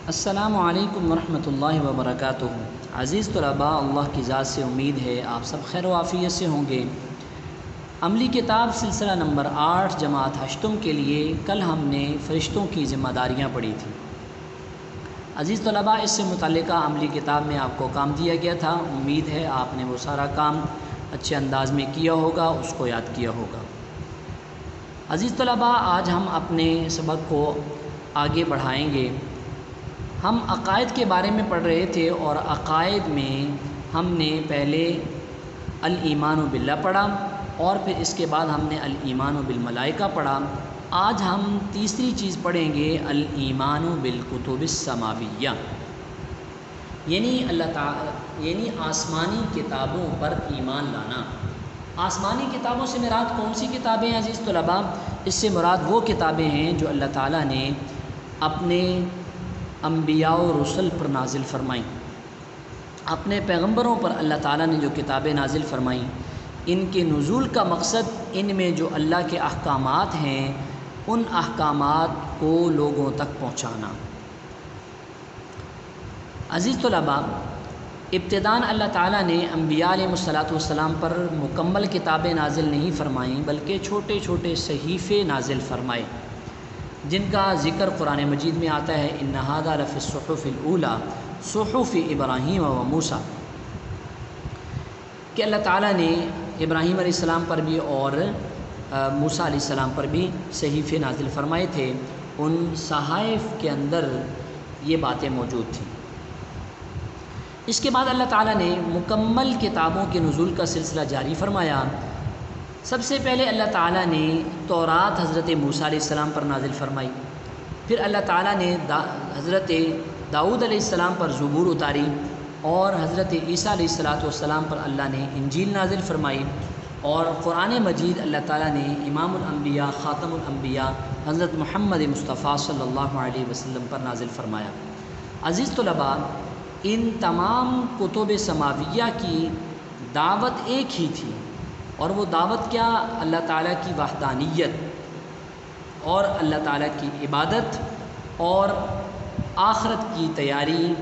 السلام علیکم ورحمۃ اللہ وبرکاتہ۔ عزیز طلباء، اللہ کی ذات سے امید ہے آپ سب خیر و عافیت سے ہوں گے۔ عملی کتاب سلسلہ نمبر 8 جماعت ہشتم کے لیے کل ہم نے فرشتوں کی ذمہ داریاں پڑھی تھیں۔ عزیز طلباء، اس سے متعلقہ عملی کتاب میں آپ کو کام دیا گیا تھا، امید ہے آپ نے وہ سارا کام اچھے انداز میں کیا ہوگا، اس کو یاد کیا ہوگا۔ عزیز طلباء، آج ہم اپنے سبق کو آگے بڑھائیں گے۔ ہم عقائد کے بارے میں پڑھ رہے تھے اور عقائد میں ہم نے پہلے الایمان باللہ پڑھا اور پھر اس کے بعد ہم نے الایمان بالملائکہ پڑھا۔ آج ہم تیسری چیز پڑھیں گے، الایمان بالکتب السماویہ، یعنی آسمانی کتابوں پر ایمان لانا۔ آسمانی کتابوں سے مراد کون سی کتابیں ہیں عزیز طلباء؟ اس سے مراد وہ کتابیں ہیں جو اللہ تعالیٰ نے اپنے انبیاء و رسل پر نازل فرمائیں۔ اپنے پیغمبروں پر اللہ تعالیٰ نے جو کتابیں نازل فرمائیں، ان کے نزول کا مقصد ان میں جو اللہ کے احکامات ہیں ان احکامات کو لوگوں تک پہنچانا۔ عزیز طلباء، ابتداً اللہ تعالیٰ نے انبیاء علیہ السلام پر مکمل کتابیں نازل نہیں فرمائیں بلکہ چھوٹے چھوٹے صحیفے نازل فرمائے، جن کا ذکر قرآن مجید میں آتا ہے، ان ھذا لفی الصحف الاولی صحف ابراہیم و موسیٰ، کہ اللہ تعالیٰ نے ابراہیم علیہ السلام پر بھی اور موسیٰ علیہ السلام پر بھی صحیفے نازل فرمائے تھے۔ ان صحائف کے اندر یہ باتیں موجود تھیں۔ اس کے بعد اللہ تعالیٰ نے مکمل کتابوں کے نزول کا سلسلہ جاری فرمایا۔ سب سے پہلے اللہ تعالیٰ نے تورات حضرت موسیٰ علیہ السلام پر نازل فرمائی، پھر اللہ تعالیٰ نے حضرت داؤد علیہ السلام پر زبور اتاری، اور حضرت عیسیٰ علیہ السلام پر اللہ نے انجیل نازل فرمائی، اور قرآن مجید اللہ تعالیٰ نے امام الانبیاء خاتم الانبیاء حضرت محمد مصطفیٰ صلی اللہ علیہ وسلم پر نازل فرمایا۔ عزیز طلباء، ان تمام کتب سماویہ کی دعوت ایک ہی تھی، اور وہ دعوت کیا؟ اللہ تعالیٰ کی وحدانیت اور اللہ تعالیٰ کی عبادت اور آخرت کی تیاری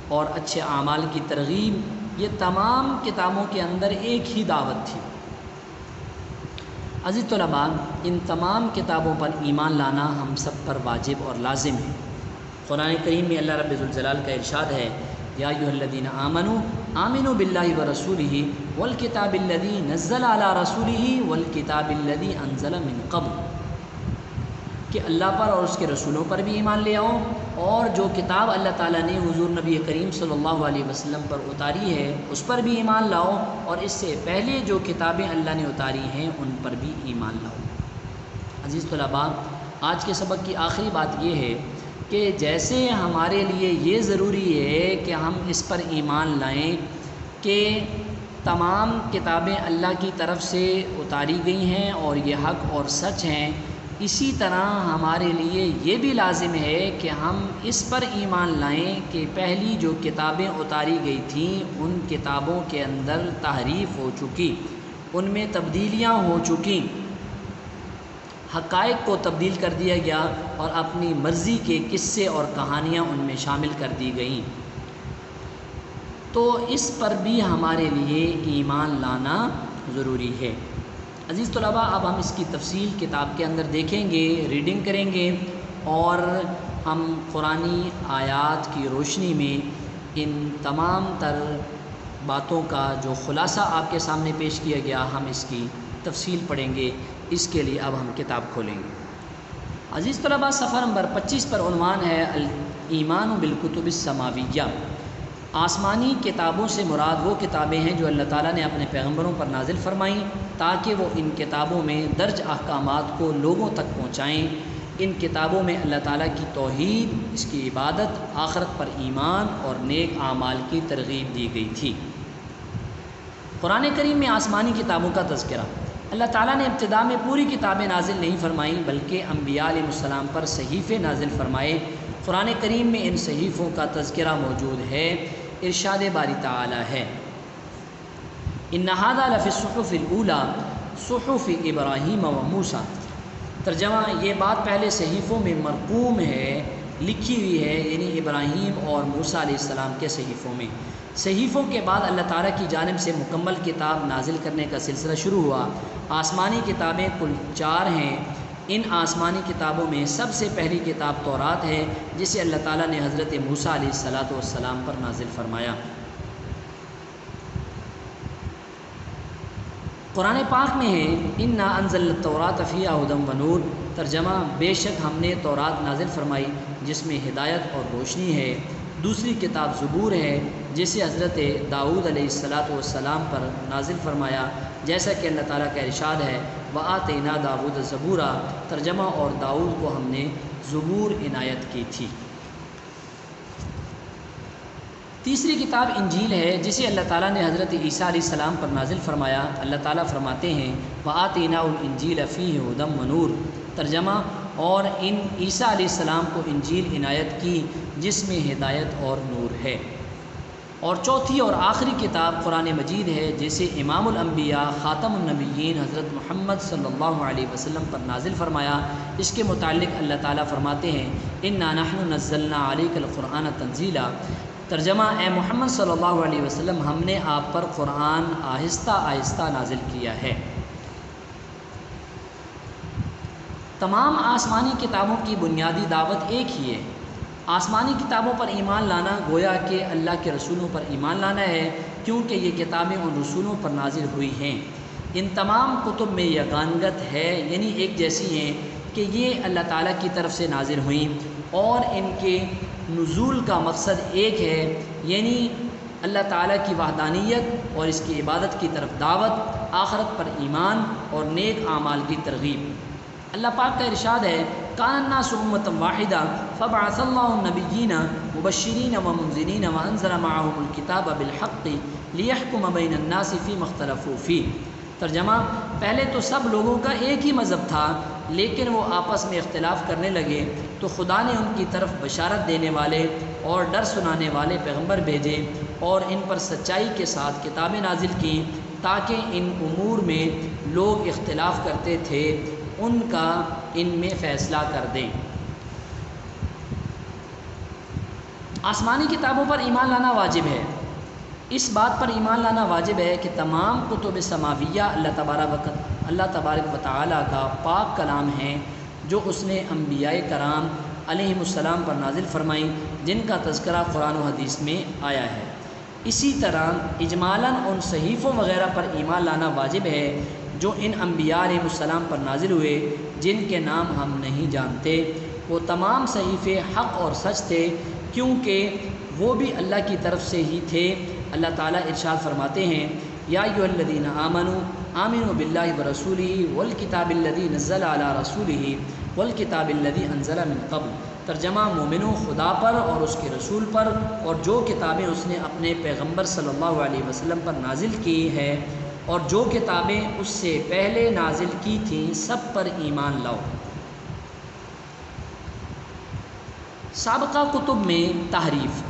اور اچھے اعمال کی ترغیب، یہ تمام کتابوں کے اندر ایک ہی دعوت تھی۔ عزیز طلباء، ان تمام کتابوں پر ایمان لانا ہم سب پر واجب اور لازم ہے۔ قرآن کریم میں اللہ رب ذوالجلال کا ارشاد ہے، یا ایھا الذین آمنوا آمنوا باللہ ورسولہ والکتاب الذی نزل علی رسولہ والکتاب الذی انزل من قبل، کہ اللہ پر اور اس کے رسولوں پر بھی ایمان لے آؤ، اور جو کتاب اللہ تعالیٰ نے حضور نبی کریم صلی اللہ علیہ وسلم پر اتاری ہے اس پر بھی ایمان لاؤ، اور اس سے پہلے جو کتابیں اللہ نے اتاری ہیں ان پر بھی ایمان لاؤ۔ عزیز طلباء، آج کے سبق کی آخری بات یہ ہے کہ جیسے ہمارے لیے یہ ضروری ہے کہ ہم اس پر ایمان لائیں کہ تمام کتابیں اللہ کی طرف سے اتاری گئی ہیں اور یہ حق اور سچ ہیں، اسی طرح ہمارے لیے یہ بھی لازم ہے کہ ہم اس پر ایمان لائیں کہ پہلی جو کتابیں اتاری گئی تھیں ان کتابوں کے اندر تحریف ہو چکی، ان میں تبدیلیاں ہو چکی، حقائق کو تبدیل کر دیا گیا اور اپنی مرضی کے قصے اور کہانیاں ان میں شامل کر دی گئیں، تو اس پر بھی ہمارے لیے ایمان لانا ضروری ہے۔ عزیز طلباء، اب ہم اس کی تفصیل کتاب کے اندر دیکھیں گے، ریڈنگ کریں گے، اور ہم قرآنی آیات کی روشنی میں ان تمام تر باتوں کا جو خلاصہ آپ کے سامنے پیش کیا گیا، ہم اس کی تفصیل پڑھیں گے۔ اس کے لیے اب ہم کتاب کھولیں گے۔ عزیز طلباء، صفحہ نمبر 25 پر عنوان ہے الایمان بالکتب السماویہ، آسمانی کتابوں سے مراد وہ کتابیں ہیں جو اللہ تعالیٰ نے اپنے پیغمبروں پر نازل فرمائیں تاکہ وہ ان کتابوں میں درج احکامات کو لوگوں تک پہنچائیں۔ ان کتابوں میں اللہ تعالیٰ کی توحید، اس کی عبادت، آخرت پر ایمان اور نیک اعمال کی ترغیب دی گئی تھی۔ قرآن کریم میں آسمانی کتابوں کا تذکرہ، اللہ تعالیٰ نے ابتدا میں پوری کتابیں نازل نہیں فرمائیں بلکہ انبیاء علیہ السلام پر صحیفے نازل فرمائے۔ قرآن کریم میں ان صحیفوں کا تذکرہ موجود ہے۔ ارشاد باری تعالیٰ ہے، ان ھذا لفی الصحف الاولی صحف ابراہیم و موسیٰ، ترجمہ، یہ بات پہلے صحیفوں میں مرقوم ہے لکھی ہوئی ہے، یعنی ابراہیم اور موسیٰ علیہ السلام کے صحیفوں میں۔ صحیفوں کے بعد اللہ تعالیٰ کی جانب سے مکمل کتاب نازل کرنے کا سلسلہ شروع ہوا۔ آسمانی کتابیں کل 4 ہیں۔ ان آسمانی کتابوں میں سب سے پہلی کتاب تورات ہے، جسے اللہ تعالیٰ نے حضرت موسیٰ علیہ السلام پر نازل فرمایا۔ قرآن پاک میں ہے انا انزلنا التوراۃ فیہا ھدی و نور، ترجمہ بے شک ہم نے تورات نازل فرمائی جس میں ہدایت اور روشنی ہے۔ دوسری کتاب زبور ہے، جسے حضرت داؤد علیہ السلام پر نازل فرمایا، جیسا کہ اللہ تعالیٰ کا ارشاد ہے وآتینا داؤد زبورا، ترجمہ اور داؤد کو ہم نے زبور عنایت کی تھی۔ تیسری کتاب انجیل ہے، جسے اللہ تعالیٰ نے حضرت عیسیٰ علیہ السلام پر نازل فرمایا۔ اللہ تعالیٰ فرماتے ہیں وآتینا الانجیل فیہ ھدی و نور، ترجمہ اور ان عیسیٰ علیہ السلام کو انجیل عنایت کی جس میں ہدایت اور نور ہے۔ اور چوتھی اور آخری کتاب قرآن مجید ہے، جسے امام الانبیاء خاتم النبیین حضرت محمد صلی اللہ علیہ وسلم پر نازل فرمایا۔ اس کے متعلق اللہ تعالیٰ فرماتے ہیں انا نحن نزلنا علیک القرآن تنزیلا، ترجمہ اے محمد صلی اللہ علیہ وسلم ہم نے آپ پر قرآن آہستہ آہستہ نازل کیا ہے۔ تمام آسمانی کتابوں کی بنیادی دعوت ایک ہی ہے۔ آسمانی کتابوں پر ایمان لانا گویا کہ اللہ کے رسولوں پر ایمان لانا ہے، کیونکہ یہ کتابیں ان رسولوں پر نازل ہوئی ہیں۔ ان تمام کتب میں یگانگت ہے، یعنی ایک جیسی ہیں کہ یہ اللہ تعالیٰ کی طرف سے نازل ہوئیں، اور ان کے نزول کا مقصد ایک ہے، یعنی اللہ تعالیٰ کی وحدانیت اور اس کی عبادت کی طرف دعوت، آخرت پر ایمان اور نیک اعمال کی ترغیب۔ اللہ پاک کا ارشاد ہے کان الناس امة واحدہ فبعث اللہ النبیین مبشرین ومنذرین وانزل معهم الکتاب بالحق لیحکم بین الناس فیما اختلفوا فیہ، ترجمہ پہلے تو سب لوگوں کا ایک ہی مذہب تھا، لیکن وہ آپس میں اختلاف کرنے لگے تو خدا نے ان کی طرف بشارت دینے والے اور ڈر سنانے والے پیغمبر بھیجے اور ان پر سچائی کے ساتھ کتابیں نازل کیں، تاکہ ان امور میں لوگ اختلاف کرتے تھے ان کا ان میں فیصلہ کر دیں۔ آسمانی کتابوں پر ایمان لانا واجب ہے۔ اس بات پر ایمان لانا واجب ہے کہ تمام کتب سماویہ اللہ تبارک و تعالیٰ کا پاک کلام ہیں، جو اس نے انبیاء کرام علیہم السلام پر نازل فرمائیں، جن کا تذکرہ قرآن و حدیث میں آیا ہے۔ اسی طرح اجمالاً ان صحیفوں وغیرہ پر ایمان لانا واجب ہے جو ان انبیاء علیہ السلام پر نازل ہوئے، جن کے نام ہم نہیں جانتے۔ وہ تمام صحیفے حق اور سچ تھے، کیونکہ وہ بھی اللہ کی طرف سے ہی تھے۔ اللہ تعالیٰ ارشاد فرماتے ہیں یا ایھا الذین آمنوا آمنوا باللہ ورسولہ والکتاب الذی نزل علی رسولہ والکتاب الذی انزل من قبل، ترجمہ مومنوں خدا پر اور اس کے رسول پر اور جو کتابیں اس نے اپنے پیغمبر صلی اللہ علیہ وسلم پر نازل کی ہے اور جو کتابیں اس سے پہلے نازل کی تھیں سب پر ایمان لاؤ۔ سابقہ کتب میں تحریف،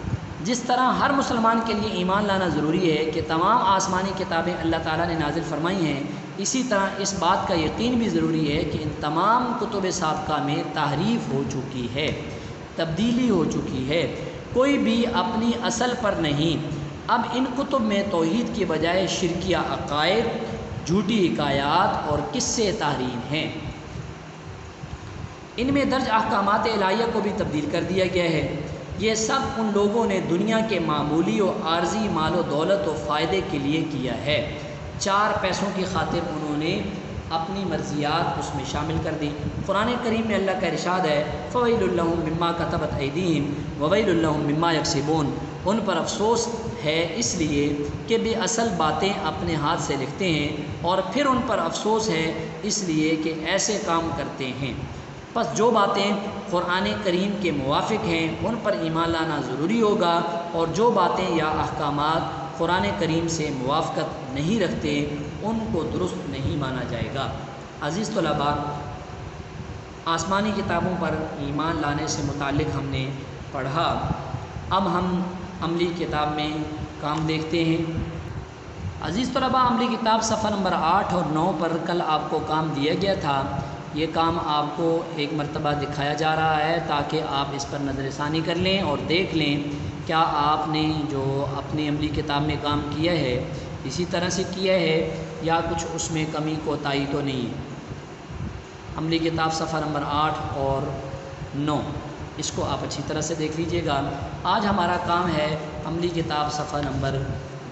جس طرح ہر مسلمان کے لیے ایمان لانا ضروری ہے کہ تمام آسمانی کتابیں اللہ تعالیٰ نے نازل فرمائی ہیں، اسی طرح اس بات کا یقین بھی ضروری ہے کہ ان تمام کتب سابقہ میں تحریف ہو چکی ہے، تبدیلی ہو چکی ہے، کوئی بھی اپنی اصل پر نہیں۔ اب ان کتب میں توحید کی بجائے شرکیہ عقائد، جھوٹی حکایات اور قصے تحریر ہیں۔ ان میں درج احکامات الہیہ کو بھی تبدیل کر دیا گیا ہے۔ یہ سب ان لوگوں نے دنیا کے معمولی و عارضی مال و دولت و فائدے کے لیے کیا ہے، 4 پیسوں کی خاطر انہوں نے اپنی مرضیات اس میں شامل کر دی۔ قرآن کریم میں اللہ کا ارشاد ہے فویل لہم مما کتبت ایدیہم وویل لہم مما یکسبون، ان پر افسوس ہے اس لیے کہ بے اصل باتیں اپنے ہاتھ سے لکھتے ہیں، اور پھر ان پر افسوس ہے اس لیے کہ ایسے کام کرتے ہیں۔ پس جو باتیں قرآن کریم کے موافق ہیں ان پر ایمان لانا ضروری ہوگا، اور جو باتیں یا احکامات قرآن کریم سے موافقت نہیں رکھتے ان کو درست نہیں مانا جائے گا۔ عزیز طلباء، آسمانی کتابوں پر ایمان لانے سے متعلق ہم نے پڑھا، اب ہم عملی کتاب میں کام دیکھتے ہیں۔ عزیز طلباء، عملی کتاب صفحہ نمبر 8 اور 9 پر کل آپ کو کام دیا گیا تھا یہ کام آپ کو ایک مرتبہ دکھایا جا رہا ہے تاکہ آپ اس پر نظر ثانی کر لیں اور دیکھ لیں کیا آپ نے جو اپنی عملی کتاب میں کام کیا ہے اسی طرح سے کیا ہے یا کچھ اس میں کمی کوتاہی تو نہیں۔ عملی کتاب صفحہ نمبر 8 اور 9 اس کو آپ اچھی طرح سے دیکھ لیجئے گا۔ آج ہمارا کام ہے عملی کتاب صفحہ نمبر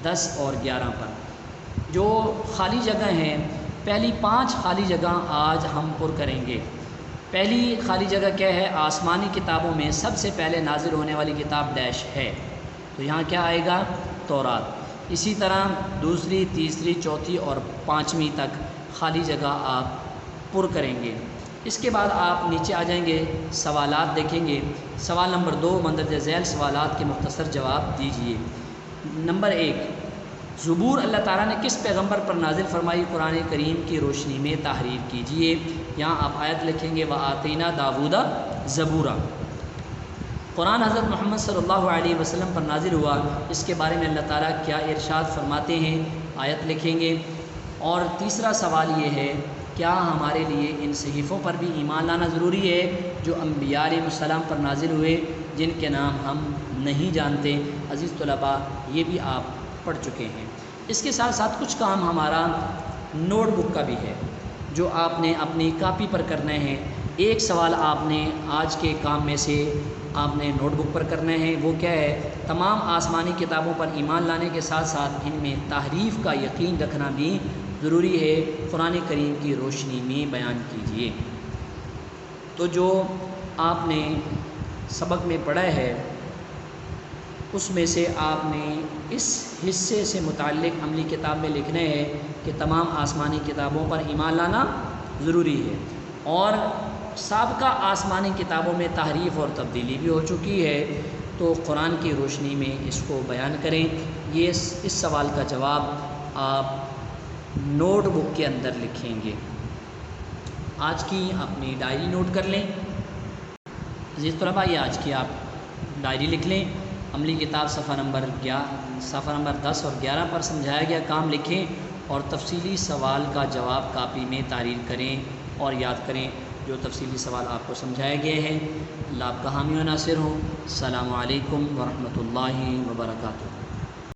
10 اور 11 پر جو خالی جگہ ہیں۔ پہلی 5 خالی جگہ آج ہم پر کریں گے۔ پہلی خالی جگہ کیا ہے؟ آسمانی کتابوں میں سب سے پہلے نازل ہونے والی کتاب ڈیش ہے، تو یہاں کیا آئے گا؟ تورات۔ اسی طرح دوسری، تیسری، چوتھی اور 5ویں تک خالی جگہ آپ پر کریں گے۔ اس کے بعد آپ نیچے آ جائیں گے، سوالات دیکھیں گے۔ سوال نمبر 2 مندرجہ ذیل سوالات کے مختصر جواب دیجیے۔ نمبر 1، زبور اللہ تعالیٰ نے کس پیغمبر پر نازل فرمائی؟ قرآن کریم کی روشنی میں تحریر کیجیے۔ یہاں آپ آیت لکھیں گے وَآتَيْنَا دَاوُودَ زبورا۔ قرآن حضرت محمد صلی اللہ علیہ وسلم پر نازل ہوا، اس کے بارے میں اللہ تعالیٰ کیا ارشاد فرماتے ہیں؟ آیت لکھیں گے۔ اور تیسرا سوال یہ ہے کیا ہمارے لیے ان صحیفوں پر بھی ایمان لانا ضروری ہے جو انبیاء علیہ السلام پر نازل ہوئے جن کے نام ہم نہیں جانتے؟ عزیز طلباء یہ بھی آپ پڑھ چکے ہیں۔ اس کے ساتھ ساتھ کچھ کام ہمارا نوٹ بک کا بھی ہے جو آپ نے اپنی کاپی پر کرنے ہیں۔ ایک سوال آپ نے آج کے کام میں سے آپ نے نوٹ بک پر کرنا ہے، وہ کیا ہے؟ تمام آسمانی کتابوں پر ایمان لانے کے ساتھ ساتھ ان میں تحریف کا یقین رکھنا بھی ضروری ہے، قرآن کریم کی روشنی میں بیان کیجیے۔ تو جو آپ نے سبق میں پڑھا ہے اس میں سے آپ نے اس حصے سے متعلق عملی کتاب میں لکھنا ہے کہ تمام آسمانی کتابوں پر ایمان لانا ضروری ہے، اور سابقہ آسمانی کتابوں میں تحریف اور تبدیلی بھی ہو چکی ہے، تو قرآن کی روشنی میں اس کو بیان کریں۔ یہ اس سوال کا جواب آپ نوٹ بک کے اندر لکھیں گے۔ آج کی اپنی ڈائری نوٹ کر لیں۔ عزیز طلباء یہ آج کی آپ ڈائری لکھ لیں۔ عملی کتاب صفحہ نمبر 10 اور 11 پر سمجھایا گیا کام لکھیں اور تفصیلی سوال کا جواب کاپی میں تحریر کریں اور یاد کریں جو تفصیلی سوال آپ کو سمجھائے گئے ہیں۔ اللہ آپ کا حامی و ناصر ہو۔ السلام علیکم ورحمۃ اللہ وبرکاتہ۔